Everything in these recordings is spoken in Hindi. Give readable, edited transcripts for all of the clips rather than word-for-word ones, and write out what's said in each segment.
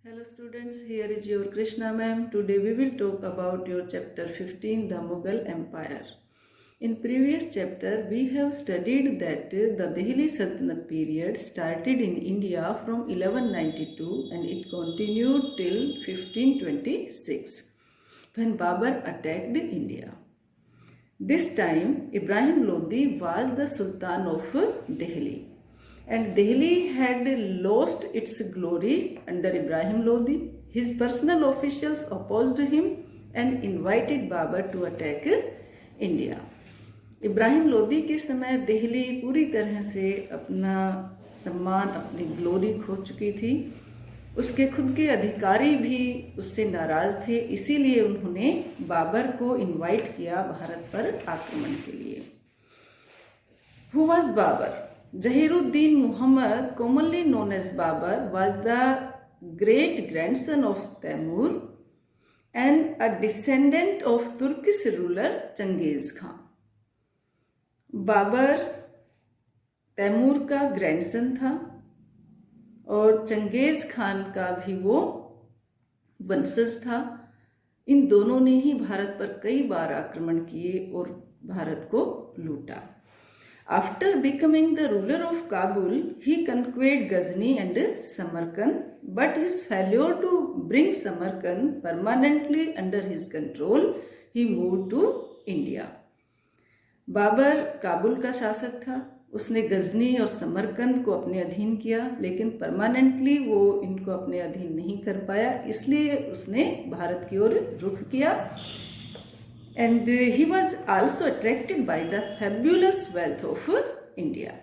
Hello students, here is your Krishna ma'am. Today we will talk about your chapter 15, the Mughal Empire. In previous chapter, we have studied that the Delhi Sultanate period started in India from 1192 and it continued till 1526 when Babur attacked India. This time, Ibrahim Lodi was the Sultan of Delhi. And Delhi had lost its glory under Ibrahim Lodi. His personal officials opposed him and invited Babur to attack India. Ibrahim Lodi के समय दिल्ली पूरी तरह से अपना सम्मान, अपनी ग्लोरी खो चुकी थी। उसके खुद के अधिकारी भी उससे नाराज थे, इसीलिए उन्होंने बाबर को इनवाइट किया भारत पर आक्रमण के लिए। Who was Babur? Jahiruddin Muhammad, commonly known as Babur, was the great grandson of Taimur and a descendant of Turkish ruler Genghis Khan. Babar Taimur का ग्रैंडसन था और चंगेज खान का भी वो वंशज था। इन दोनों ने ही भारत पर कई बार आक्रमण किए और भारत को लूटा। After becoming the ruler of Kabul, he conquered Ghazni and Samarkand, but his failure to bring Samarkand permanently under his control, he moved to India. Babar Kabul का शासक था, उसने गजनी और समरकंद को अपने अधीन किया, लेकिन परमानेंटली वो इनको अपने अधीन नहीं कर पाया, इसलिए उसने भारत की ओर रुख किया। And he was also attracted by the fabulous wealth of India.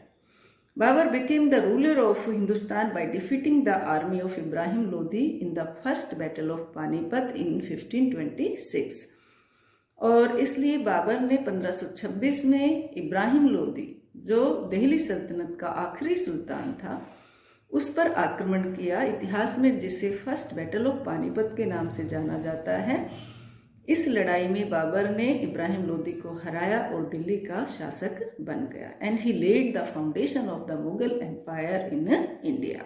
Babur became the ruler of Hindustan by defeating the army of Ibrahim Lodi in the first battle of Panipat in 1526. और इसलिए बाबर ने 1526 में इब्राहिम लोदी, जो दिल्ली सल्तनत का आखिरी सुल्तान था, उस पर आक्रमण किया, इतिहास में जिसे फर्स्ट बैटल ऑफ पानीपत के नाम से जाना जाता है। इस लड़ाई में बाबर ने इब्राहिम लोदी को हराया और दिल्ली का शासक बन गया। And he laid the foundation of the Mughal empire in India.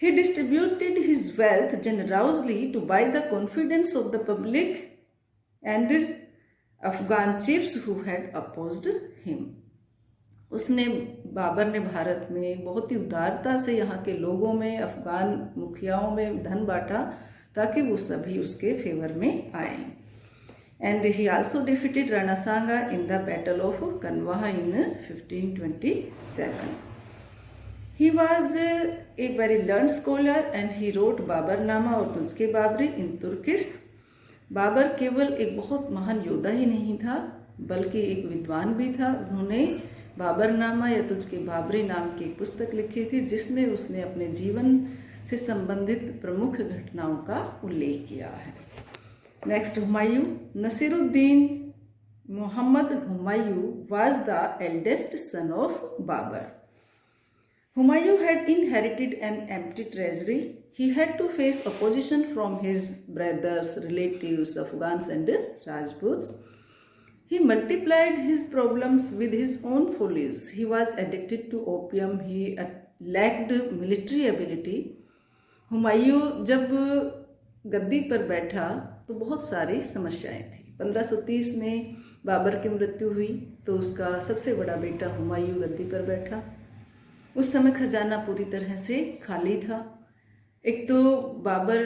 He distributed his wealth generously to buy the confidence of the public and Afghan chiefs who had opposed him. Babur ने भारत में बहुत ही उदारता से यहाँ के लोगों में, अफगान मुखियाओं में धन बांटा ताकि वो सभी उसके फेवर में आए। And he also defeated Rana Sanga in the battle of Khanwa in 1527. He was a very learned scholar and he wrote Baburnama और तुझके बाबरी इन तुर्किश. बाबर केवल एक बहुत महान योद्धा ही नहीं था, बल्कि एक विद्वान भी था। उन्होंने बाबरनामा या तुझके बाबरी नाम की एक पुस्तक लिखी थी, जिसमें उसने अपने जीवन से संबंधित प्रमुख घटनाओं का उल्लेख किया है। Next, Humayun. Nasiruddin Muhammad Humayun was the eldest son of Babur. Humayun had inherited an empty treasury. He had to face opposition from his brothers, relatives, Afghans and Rajputs. He multiplied his problems with his own follies. He was addicted to opium. He lacked military ability. Humayun जब गद्दी पर बैठा तो बहुत सारी समस्याएं थी। 1530 में बाबर की मृत्यु हुई तो उसका सबसे बड़ा बेटा हुमायूं गद्दी पर बैठा। उस समय खजाना पूरी तरह से खाली था। एक तो बाबर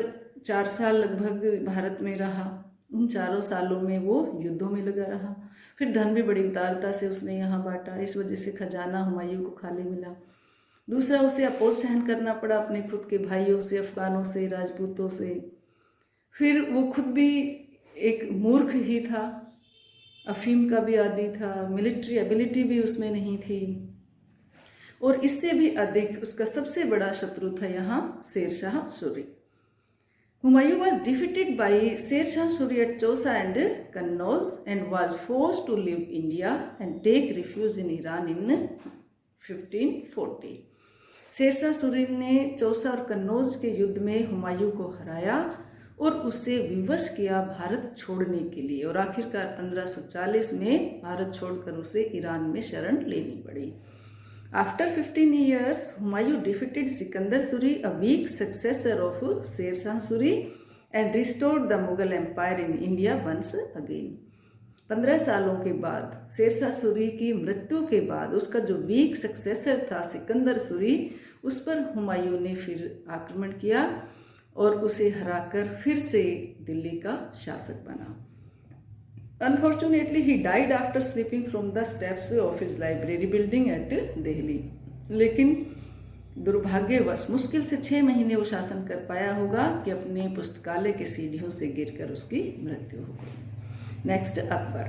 4 साल लगभग भारत में रहा, उन 4 सालों में वो युद्धों में लगा रहा, फिर धन भी बड़ी उदारता से उसने यहाँ बांटा, इस वजह से खजाना हुमायूं को खाली मिला। दूसरा, उसे अपोज सहन करना पड़ा अपने खुद के भाइयों से, अफगानों से, राजपूतों से। फिर वो खुद भी एक मूर्ख ही था, अफीम का भी आदी था, मिलिट्री एबिलिटी भी उसमें नहीं थी, और इससे भी अधिक उसका सबसे बड़ा शत्रु था यहाँ Sher Shah Suri. Humayun was defeated by Sher Shah Suri at Chausa and Kannauj and was forced to leave India and take refuge in Iran in 1540. Sher Shah Suri ने चौसा और कन्नौज के युद्ध में हुमायूं को हराया और उसे विवश किया भारत छोड़ने के लिए, और आखिरकार 1540 में भारत छोड़कर उसे ईरान में शरण लेनी पड़ी। After 15 years, Humayun defeated Sikandar Suri, a weak successor of Sher Shah Suri, and restored the Mughal Empire in India once again. 15 सालों के बाद शेर शाह सूरी की मृत्यु के बाद उसका जो वीक सक्सेसर था सिकंदर सूरी, उस पर हुमायूं ने फिर आक्रमण किया और उसे हराकर फिर से दिल्ली का शासक बना। Unfortunately, he died after slipping from the steps of his library building at Delhi. लेकिन दुर्भाग्यवश मुश्किल से 6 महीने वो शासन कर पाया होगा कि अपने पुस्तकालय के सीढ़ियों से गिरकर उसकी मृत्यु हो गई। Next, Akbar.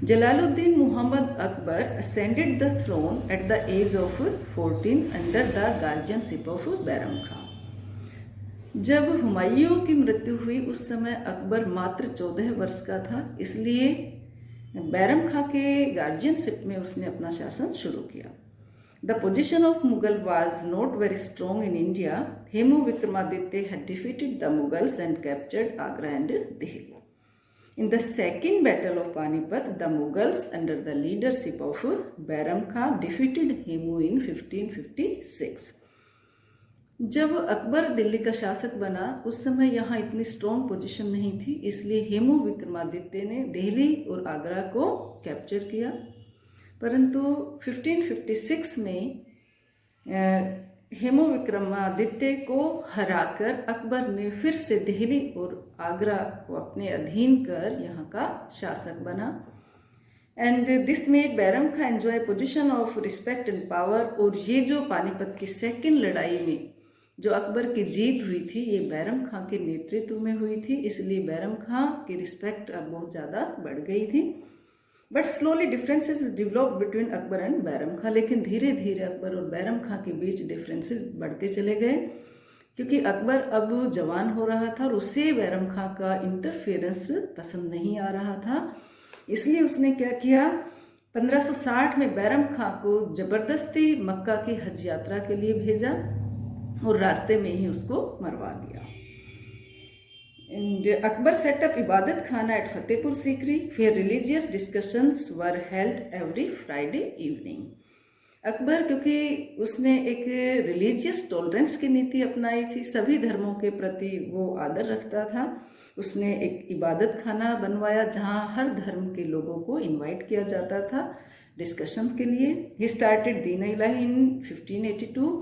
Jalaluddin Muhammad Akbar ascended the throne at the age of 14 under the guardianship of Bairam Khan. जब हुमायूं की मृत्यु हुई उस समय अकबर मात्र 14 वर्ष का था, इसलिए बैरम खां के गार्जियनशिप में उसने अपना शासन शुरू किया। The position of Mughal was not very strong in India. Hemu Vikramaditya had defeated the Mughals and captured Agra and Delhi. In the second battle of Panipat, the Mughals under the leadership of Bairam Khan defeated Hemu in 1556. जब अकबर दिल्ली का शासक बना उस समय यहाँ इतनी स्ट्रॉन्ग पोजीशन नहीं थी, इसलिए हेमू विक्रमादित्य ने दिल्ली और आगरा को कैप्चर किया। परंतु 1556 में हेमू विक्रमादित्य को हराकर अकबर ने फिर से दिल्ली और आगरा को अपने अधीन कर यहाँ का शासक बना। And this made Bairam Khan enjoy position of respect and power. और ये जो पानीपत की सेकेंड लड़ाई में जो अकबर की जीत हुई थी, ये बैरम खां के नेतृत्व में हुई थी, इसलिए बैरम खां की रिस्पेक्ट अब बहुत ज़्यादा बढ़ गई थी। But slowly differences develop between Akbar and Bairam Khan. लेकिन धीरे धीरे अकबर और बैरम खां के बीच डिफरेंसेस बढ़ते चले गए, क्योंकि अकबर अब जवान हो रहा था और उसे बैरम खां का इंटरफेरेंस पसंद नहीं आ रहा था। इसलिए उसने क्या किया, 1560 में बैरम खां को ज़बरदस्ती मक्का की हज यात्रा के लिए भेजा और रास्ते में ही उसको मरवा दिया। अकबर सेटअप इबादत खाना एट फतेहपुर सीकरी, फिर religious discussions were held every Friday evening. Akbar क्योंकि उसने एक रिलीजियस टॉलरेंस की नीति अपनाई थी, सभी धर्मों के प्रति वो आदर रखता था, उसने एक इबादत खाना बनवाया जहाँ हर धर्म के लोगों को इनवाइट किया जाता था डिस्कशन के लिए। ही स्टार्टेड दीन इलाही इन 1582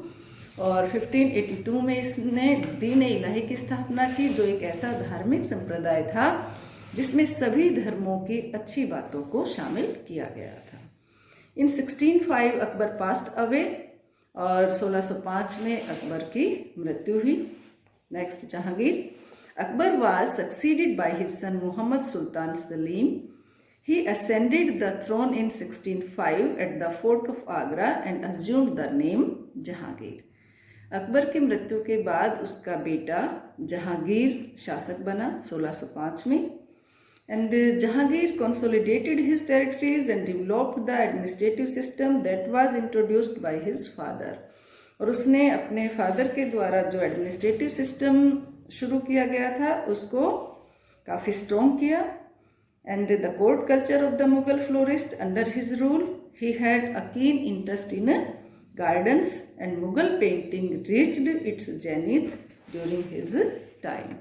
और 1582 में इसने दीन इलाही की स्थापना की, जो एक ऐसा धार्मिक संप्रदाय था जिसमें सभी धर्मों की अच्छी बातों को शामिल किया गया था। इन 1605 अकबर पास्ट अवे और 1605 में अकबर की मृत्यु हुई। Next, Jahangir. Akbar was succeeded by his son Muhammad Sultan Salim. He ascended the throne in 1605 at the fort of Agra and assumed the name Jahangir. Akbar की मृत्यु के बाद उसका बेटा जहांगीर शासक बना 1605 में। And Jahangir consolidated his territories and developed the administrative system that was introduced by his father. और उसने अपने फादर के द्वारा जो एडमिनिस्ट्रेटिव सिस्टम शुरू किया गया था उसको काफ़ी स्ट्रॉन्ग किया। And the court culture of the Mughal florist under his rule. He had a keen interest in gardens and Mughal painting reached its zenith during his time.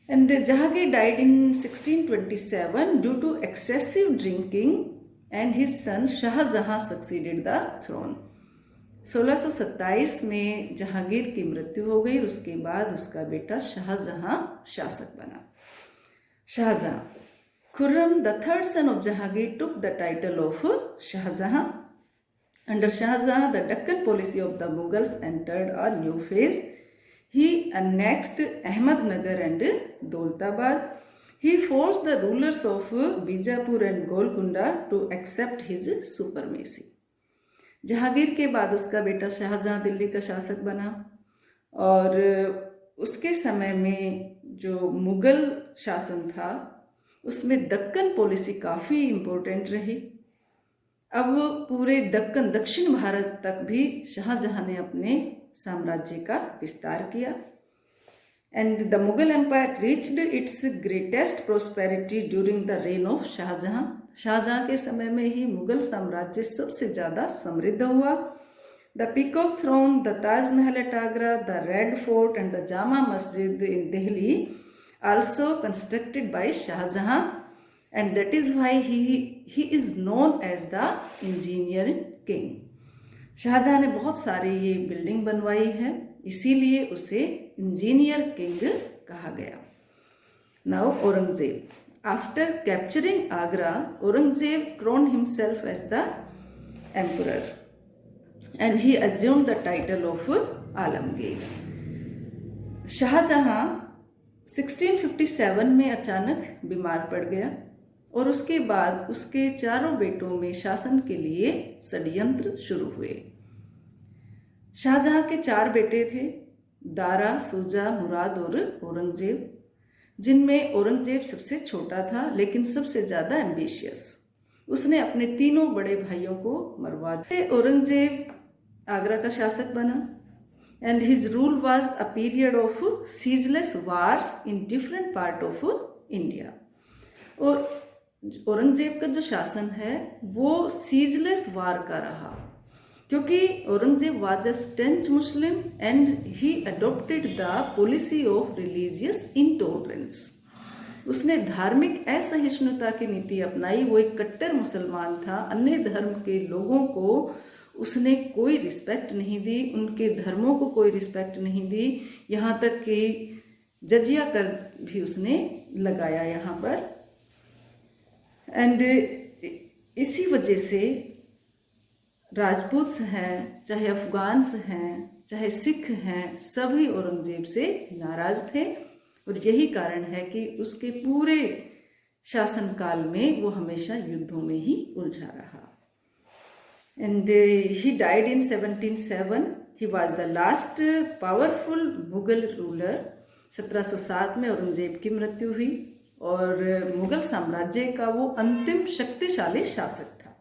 And Jahangir died in 1627 due to excessive drinking, and his son Shah Jahan succeeded the throne. 1627 में जहांगीर की मृत्यु हो गई, उसके बाद उसका बेटा शाहजहां शासक बना। Shah Jahan. Khurram the third son of Jahangir took the title of Shahjahan. Under Shah Jahan, the Deccan policy of the Mughals entered a new phase. He annexed Ahmednagar and Daulatabad. He forced the rulers of Bijapur and Golconda to accept his supremacy. Jahangir के बाद उसका बेटा शाहजहां दिल्ली का शासक बना और उसके समय में जो मुग़ल शासन था उसमें दक्कन पॉलिसी काफ़ी इम्पोर्टेंट रही। अब पूरे दक्षिण भारत तक भी शाहजहां ने अपने साम्राज्य का विस्तार किया। And the Mughal Empire reached its greatest prosperity during the reign of Shahjahan. Shahjahan के समय में ही मुगल साम्राज्य सबसे ज़्यादा समृद्ध हुआ. The Peacock Throne, the Taj Mahal at Agra, the Red Fort and the Jama Masjid in Delhi also constructed by Shah Jahan, and that is why he is known as the Engineering King. Shahjahan ने बहुत सारी ये बिल्डिंग बनवाई है, इसीलिए उसे इंजीनियर किंग कहा गया. Now Aurangzeb. After capturing Agra, Aurangzeb crowned himself as the emperor and he assumed the title of Alamgir. Shah Jahan 1657 में अचानक बीमार पड़ गया और उसके बाद उसके चारों बेटों में शासन के लिए षड्यंत्र शुरू हुए. शाहजहां के 4 बेटे थे, दारा, शुजा, मुराद और औरंगजेब, जिनमें औरंगजेब सबसे छोटा था लेकिन सबसे ज़्यादा एम्बिशियस. उसने अपने तीनों बड़े भाइयों को मरवा दिया. औरंगजेब आगरा का शासक बना and his rule was a period of ceaseless wars in different part of India. और औरंगजेब का जो शासन है वो सीजलेस वार का रहा, क्योंकि Aurangzeb was a stench Muslim and he adopted the policy of religious intolerance. उसने धार्मिक असहिष्णुता की नीति अपनाई. वो एक कट्टर मुसलमान था. अन्य धर्म के लोगों को उसने कोई रिस्पेक्ट नहीं दी, उनके धर्मों को कोई रिस्पेक्ट नहीं दी, यहाँ तक कि जजिया कर भी उसने लगाया यहाँ पर. एंड इसी वजह से राजपूत हैं, चाहे अफगान्स हैं, चाहे सिख हैं, सभी औरंगजेब से नाराज थे. और यही कारण है कि उसके पूरे शासनकाल में वो हमेशा युद्धों में ही उलझा रहा. And he died in 1707. He was the last powerful Mughal ruler. 1707 में औरंगजेब की मृत्यु हुई और मुगल साम्राज्य का वो अंतिम शक्तिशाली शासक था.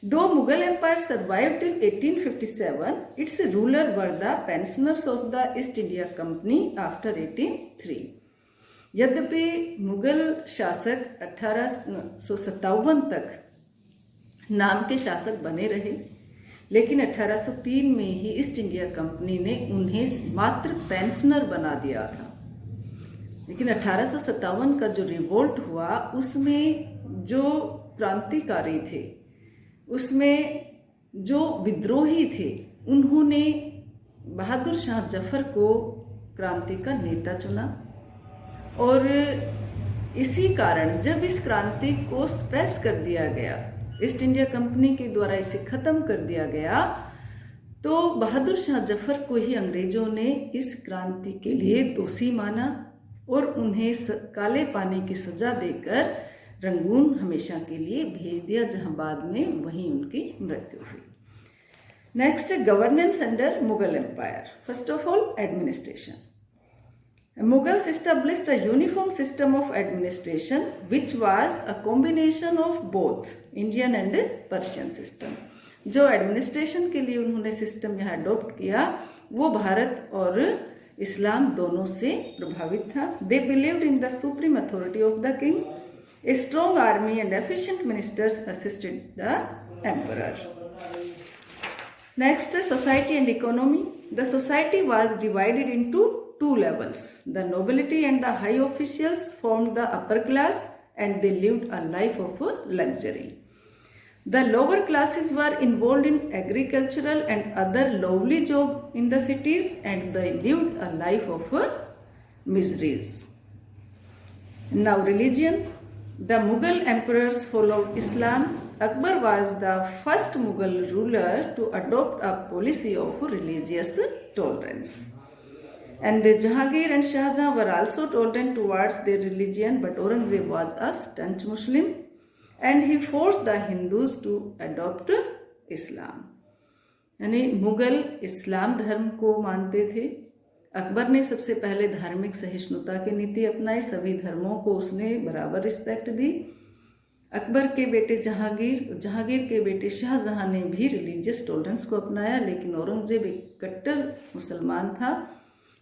Though Mughal Empire survived till 1857, its ruler were the pensioners of the East India Company after 1803. यद्यपि मुगल शासक 1857 तक नाम के शासक बने रहे, लेकिन 1803 में ही ईस्ट इंडिया कंपनी ने उन्हें मात्र पेंशनर बना दिया था. लेकिन 1857 का जो रिवोल्ट हुआ उसमें जो क्रांतिकारी थे, उसमें जो विद्रोही थे, उन्होंने बहादुर शाह जफर को क्रांति का नेता चुना. और इसी कारण जब इस क्रांति को सप्रेस कर दिया गया, ईस्ट इंडिया कंपनी के द्वारा इसे ख़त्म कर दिया गया, तो बहादुर शाह जफर को ही अंग्रेज़ों ने इस क्रांति के लिए दोषी माना और उन्हें काले पानी की सज़ा देकर रंगून हमेशा के लिए भेज दिया, जहां बाद में वहीं उनकी मृत्यु हुई. Next, governance under Mughal empire. First of all, administration. Mughals established a uniform system of administration which was a combination of both Indian and Persian system. जो एडमिनिस्ट्रेशन के लिए उन्होंने सिस्टम यहाँ अडोप्ट किया वो भारत और इस्लाम दोनों से प्रभावित था. They believed in the supreme authority of the king. A strong army and efficient ministers assisted the emperor. Next, society and economy. The society was divided into 2 levels. The nobility and the high officials formed the upper class and they lived a life of luxury. The lower classes were involved in agricultural and other lowly jobs in the cities and they lived a life of miseries. Now, religion. The Mughal emperors followed Islam. Akbar was the first Mughal ruler to adopt a policy of religious tolerance. And Jahangir and Shah Jahan were also tolerant towards their religion, but Aurangzeb was a staunch Muslim and he forced the Hindus to adopt Islam. यानी मुगल इस्लाम धर्म को मानते थे. अकबर ने सबसे पहले धार्मिक सहिष्णुता की नीति अपनाई, सभी धर्मों को उसने बराबर रिस्पेक्ट दी. अकबर के बेटे जहांगीर के बेटे शाहजहां ने भी रिलीजियस टॉलरेंस को अपनाया, लेकिन औरंगजेब एक कट्टर मुसलमान था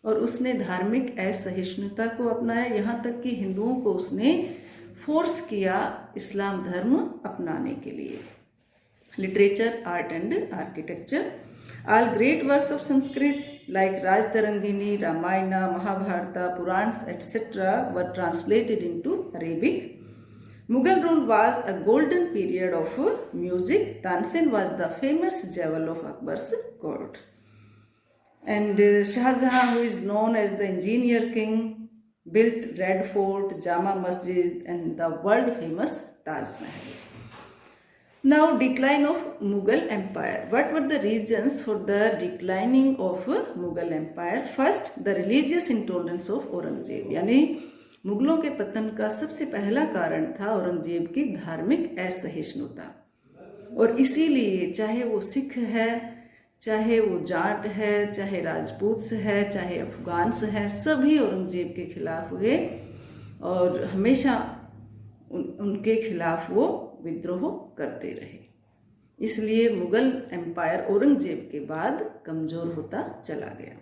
और उसने धार्मिक असहिष्णुता को अपनाया, यहाँ तक कि हिंदुओं को उसने फोर्स किया इस्लाम धर्म अपनाने के लिए। Literature, art and architecture, all great works of Sanskrit like Rajtarangini, Ramayana, Mahabharata, Purans, etc. were translated into Arabic. Mughal rule was a golden period of music. Tansen was the famous jewel of Akbar's court. And Shah Jahan, who is known as the Engineer King, built Red Fort, Jama Masjid and the world famous Taj Mahal. Now, decline of Mughal Empire. What were the reasons for the declining of Mughal Empire? First, the religious intolerance of Aurangzeb. यानी मुगलों के पतन का सबसे पहला कारण था औरंगजेब की धार्मिक असहिष्णुता, और इसीलिए चाहे वो सिख है, चाहे वो जाट है, चाहे राजपूत है, चाहे अफगान्स हैं, सभी औरंगजेब के खिलाफ हुए और हमेशा उनके खिलाफ वो विद्रोह करते रहे। इसलिए मुगल एम्पायर औरंगजेब के बाद कमजोर होता चला गया।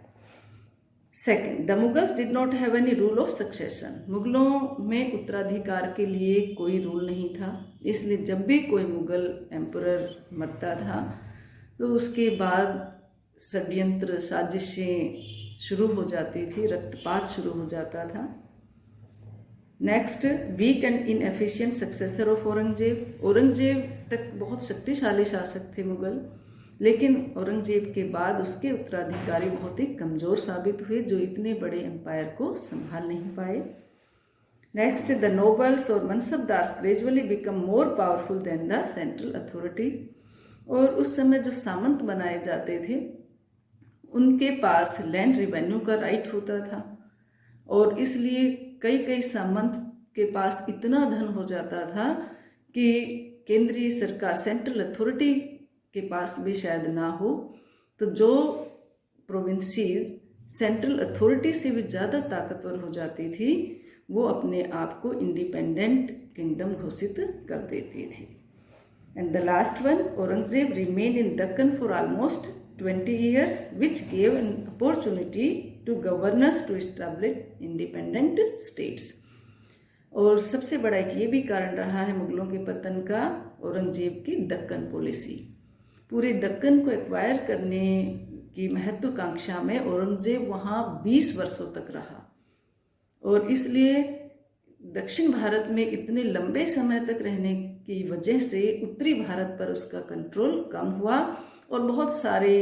Second, the Mughals did not have any rule of succession. मुगलों में उत्तराधिकार के लिए कोई रूल नहीं था, इसलिए जब भी कोई मुगल एम्परर मरता था तो उसके बाद षड्यंत्र, साजिशें शुरू हो जाती थी, रक्तपात शुरू हो जाता था। Next, weak and inefficient successor of Aurangzeb. Aurangzeb तक बहुत शक्तिशाली शासक थे मुगल, लेकिन औरंगजेब के बाद उसके उत्तराधिकारी बहुत ही कमज़ोर साबित हुए, जो इतने बड़े एम्पायर को संभाल नहीं पाए। नेक्स्ट, द नोबल्स और mansabdars gradually become more powerful than the central authority. और उस समय जो सामंत बनाए जाते थे उनके पास लैंड रिवेन्यू का राइट होता था, और इसलिए कई सामंत के पास इतना धन हो जाता था कि केंद्रीय सरकार, सेंट्रल अथॉरिटी के पास भी शायद ना हो, तो जो प्रोविंसीज सेंट्रल अथॉरिटी से भी ज़्यादा ताकतवर हो जाती थी वो अपने आप को इंडिपेंडेंट किंगडम घोषित कर देती थी। And the last one, Aurangzeb remain in Deccan for almost 20 years, which gave an opportunity to governors to establish independent states. और सबसे बड़ा एक ये भी कारण रहा है मुगलों के पतन का, औरंगजेब की दक्कन पॉलिसी। पूरे दक्कन को एक्वायर करने की महत्वाकांक्षा में औरंगजेब वहाँ 20 वर्षों तक रहा, और इसलिए दक्षिण भारत में इतने लंबे समय तक रहने की वजह से उत्तरी भारत पर उसका कंट्रोल कम हुआ, और बहुत सारे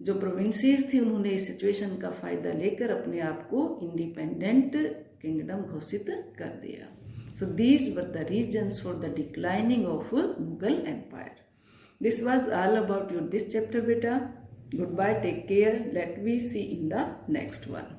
जो प्रोविंसीज थी उन्होंने इस सिचुएशन का फ़ायदा लेकर अपने आप को इंडिपेंडेंट किंगडम घोषित कर दिया। So these were the reasons for the declining of Mughal empire. This was all about your this chapter बेटा। Goodbye, take care, let we see in the next one.